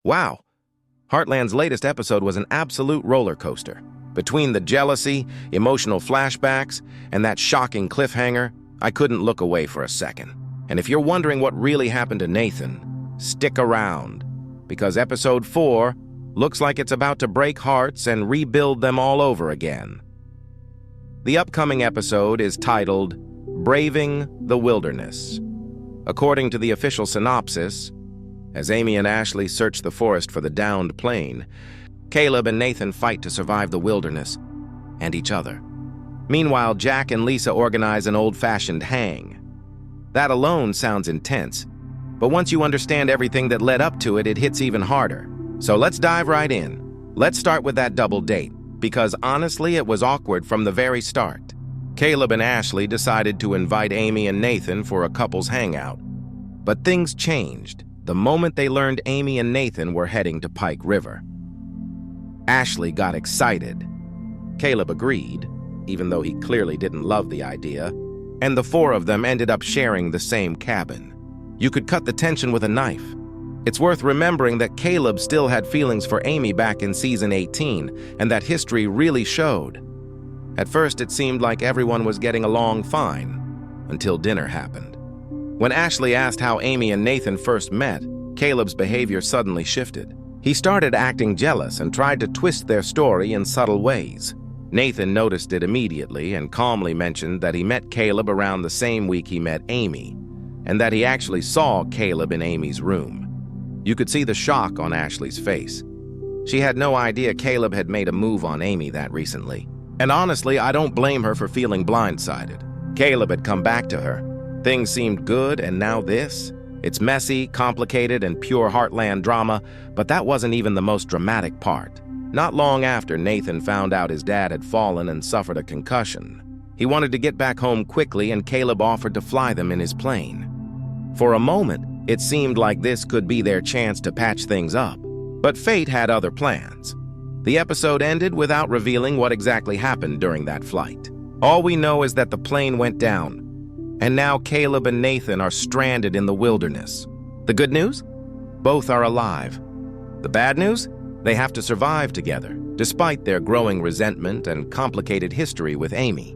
Wow, Heartland's latest episode was an absolute roller coaster. Between the jealousy, emotional flashbacks, and that shocking cliffhanger, I couldn't look away for a second. And if you're wondering what really happened to Nathan, stick around, because episode 4 looks like it's about to break hearts and rebuild them all over again. The upcoming episode is titled Braving the Wilderness. According to the official synopsis, as Amy and Ashley search the forest for the downed plane, Caleb and Nathan fight to survive the wilderness and each other. Meanwhile, Jack and Lisa organize an old-fashioned hang. That alone sounds intense, but once you understand everything that led up to it, it hits even harder. So let's dive right in. Let's start with that double date, because honestly, it was awkward from the very start. Caleb and Ashley decided to invite Amy and Nathan for a couple's hangout. But things changed the moment they learned Amy and Nathan were heading to Pike River. Ashley got excited. Caleb agreed, even though he clearly didn't love the idea, and the four of them ended up sharing the same cabin. You could cut the tension with a knife. It's worth remembering that Caleb still had feelings for Amy back in season 18, and that history really showed. At first, it seemed like everyone was getting along fine, until dinner happened. When Ashley asked how Amy and Nathan first met, Caleb's behavior suddenly shifted. He started acting jealous and tried to twist their story in subtle ways. Nathan noticed it immediately and calmly mentioned that he met Caleb around the same week he met Amy, and that he actually saw Caleb in Amy's room. You could see the shock on Ashley's face. She had no idea Caleb had made a move on Amy that recently. And honestly, I don't blame her for feeling blindsided. Caleb had come back to her. Things seemed good, and now this? It's messy, complicated, and pure Heartland drama, but that wasn't even the most dramatic part. Not long after Nathan found out his dad had fallen and suffered a concussion, he wanted to get back home quickly, and Caleb offered to fly them in his plane. For a moment, it seemed like this could be their chance to patch things up, but fate had other plans. The episode ended without revealing what exactly happened during that flight. All we know is that the plane went down, and now Caleb and Nathan are stranded in the wilderness. The good news? Both are alive. The bad news? They have to survive together, despite their growing resentment and complicated history with Amy.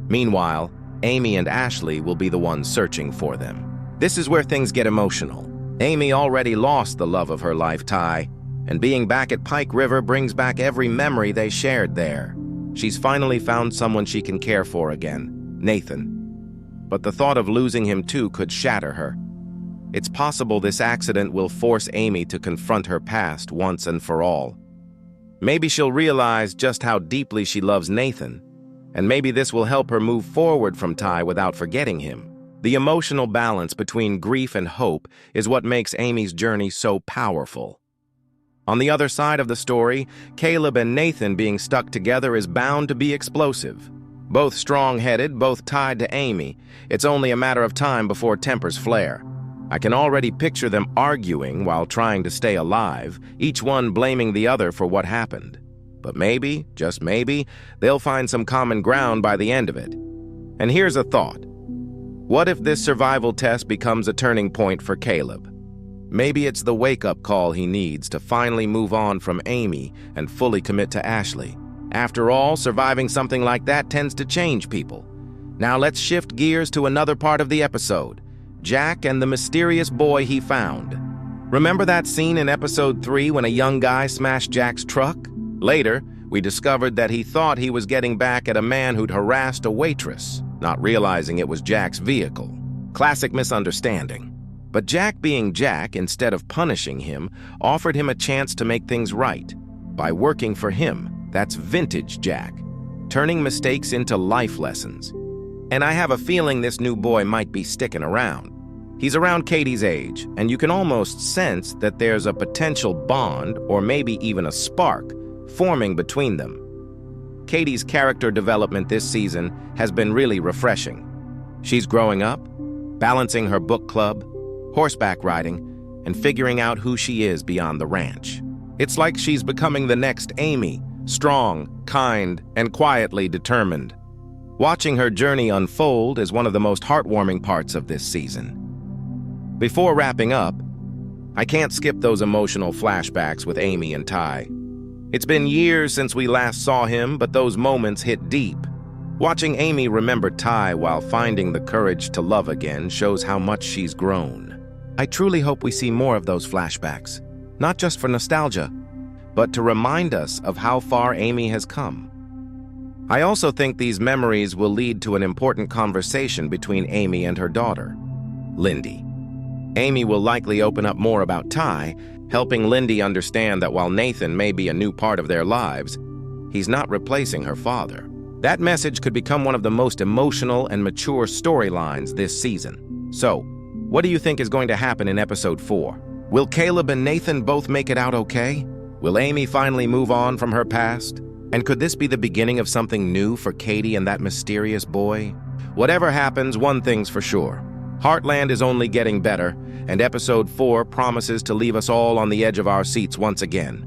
Meanwhile, Amy and Ashley will be the ones searching for them. This is where things get emotional. Amy already lost the love of her life, Ty, and being back at Pike River brings back every memory they shared there. She's finally found someone she can care for again, Nathan. But the thought of losing him too could shatter her. It's possible this accident will force Amy to confront her past once and for all. Maybe she'll realize just how deeply she loves Nathan, and maybe this will help her move forward from Ty without forgetting him. The emotional balance between grief and hope is what makes Amy's journey so powerful. On the other side of the story, Caleb and Nathan being stuck together is bound to be explosive. Both strong-headed, both tied to Amy, it's only a matter of time before tempers flare. I can already picture them arguing while trying to stay alive, each one blaming the other for what happened. But maybe, just maybe, they'll find some common ground by the end of it. And here's a thought. What if this survival test becomes a turning point for Caleb? Maybe it's the wake-up call he needs to finally move on from Amy and fully commit to Ashley. After all, surviving something like that tends to change people. Now let's shift gears to another part of the episode. Jack and the mysterious boy he found. Remember that scene in episode 3 when a young guy smashed Jack's truck? Later, we discovered that he thought he was getting back at a man who'd harassed a waitress, not realizing it was Jack's vehicle. Classic misunderstanding. But Jack being Jack, instead of punishing him, offered him a chance to make things right. By working for him, that's vintage Jack, turning mistakes into life lessons. And I have a feeling this new boy might be sticking around. He's around Katie's age, and you can almost sense that there's a potential bond, or maybe even a spark, forming between them. Katie's character development this season has been really refreshing. She's growing up, balancing her book club, horseback riding, and figuring out who she is beyond the ranch. It's like she's becoming the next Amy, strong, kind, and quietly determined. Watching her journey unfold is one of the most heartwarming parts of this season. Before wrapping up, I can't skip those emotional flashbacks with Amy and Ty. It's been years since we last saw him, but those moments hit deep. Watching Amy remember Ty while finding the courage to love again shows how much she's grown. I truly hope we see more of those flashbacks, not just for nostalgia, but to remind us of how far Amy has come. I also think these memories will lead to an important conversation between Amy and her daughter, Lindy. Amy will likely open up more about Ty, helping Lindy understand that while Nathan may be a new part of their lives, he's not replacing her father. That message could become one of the most emotional and mature storylines this season. So, what do you think is going to happen in episode 4? Will Caleb and Nathan both make it out okay? Will Amy finally move on from her past? And could this be the beginning of something new for Katie and that mysterious boy? Whatever happens, one thing's for sure. Heartland is only getting better, and episode 4 promises to leave us all on the edge of our seats once again.